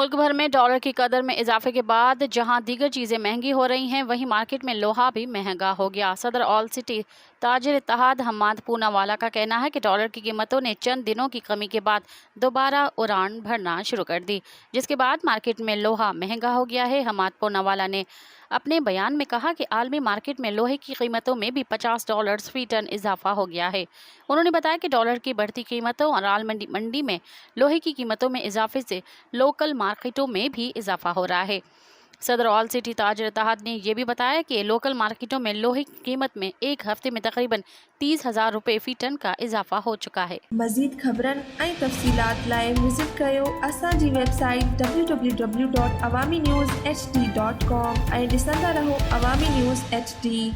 मुल्क भर में डॉलर की कदर में इजाफे के बाद जहां दीगर चीज़ें महंगी हो रही हैं, वहीं मार्केट में लोहा भी महंगा हो गया। सदर ऑल सिटी ताजिर इत्तेहाद हम्माद पूनावाला का कहना है कि डॉलर की कीमतों ने चंद दिनों की कमी के बाद दोबारा उड़ान भरना शुरू कर दी, जिसके बाद मार्केट में लोहा महंगा हो गया है। हम्माद पूनावाला ने अपने बयान में कहा कि आलमी मार्केट में लोहे की कीमतों में भी $50 फी टन इजाफा हो गया है। उन्होंने बताया कि डॉलर की बढ़ती कीमतों और आल मंडी में लोहे की कीमतों में इजाफे से लोकल मार्केटों में भी इजाफा हो रहा है। सदर ऑल सिटी ताजिर इत्तेहाद ने यह भी बताया कि लोकल मार्केटों में लोहे की कीमत में एक हफ्ते में तकरीबन 30,000 रुपए फी टन का इजाफा हो चुका है। मज़ीद ख़बरन ऐं तफ़सीलात लाइ विज़िट कयो असांजी वेबसाइट www.awamiNewsHD.com ऐं ॾिसंदा रहो अवामी न्यूज़ HD।